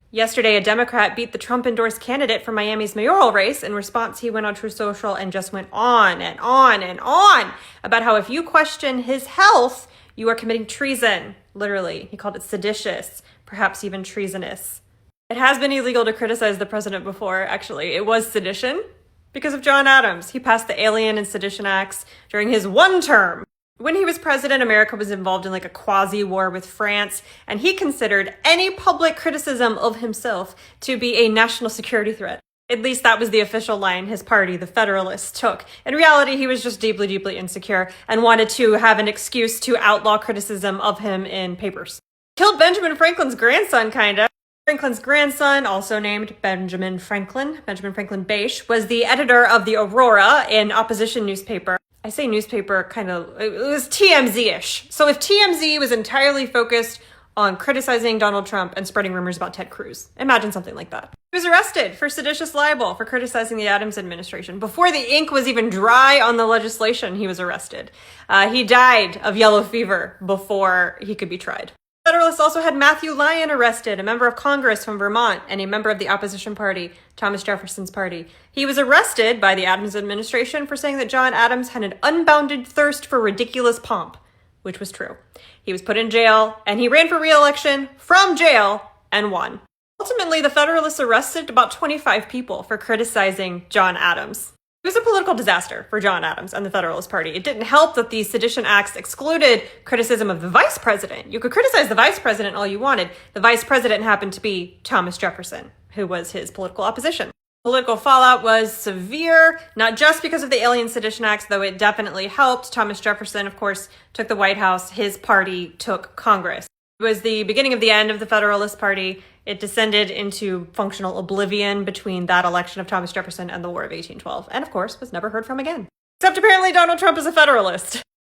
Yesterday, a Democrat beat the Trump-endorsed candidate for Miami's mayoral race. In response, he went on Truth Social and just went on and on and on about how if you question his health, you are committing treason. Literally, he called it seditious, perhaps even treasonous. It has been illegal to criticize the president before, actually. It was sedition because of John Adams. He passed the Alien and Sedition Acts during his one term. When he was president, America was involved in like a quasi-war with France, and he considered any public criticism of himself to be a national security threat. At least that was the official line his party, the Federalists, took. In reality, he was just deeply, deeply insecure and wanted to have an excuse to outlaw criticism of him in papers. Killed Benjamin Franklin's grandson, kinda. Franklin's grandson, also named Benjamin Franklin Bache, was the editor of the Aurora, an opposition newspaper. I say newspaper it was TMZ-ish. So if TMZ was entirely focused on criticizing Donald Trump and spreading rumors about Ted Cruz, imagine something like that. He was arrested for seditious libel for criticizing the Adams administration. Before the ink was even dry on the legislation, he was arrested. He died of yellow fever before he could be tried. Federalists also had Matthew Lyon arrested, a member of Congress from Vermont and a member of the opposition party, Thomas Jefferson's party. He was arrested by the Adams administration for saying that John Adams had an unbounded thirst for ridiculous pomp, which was true. He was put in jail, and he ran for re-election from jail and won. Ultimately, the Federalists arrested about 25 people for criticizing John Adams. It was a political disaster for John Adams and the Federalist Party. It didn't help that the Sedition Acts excluded criticism of the vice president. You could criticize the vice president all you wanted. The vice president happened to be Thomas Jefferson, who was his political opposition. Political fallout was severe, not just because of the Alien Sedition Acts, though it definitely helped. Thomas Jefferson, of course, took the White House. His party took Congress. It was the beginning of the end of the Federalist Party. It descended into functional oblivion between that election of Thomas Jefferson and the War of 1812, and of course, was never heard from again. Except apparently Donald Trump is a Federalist.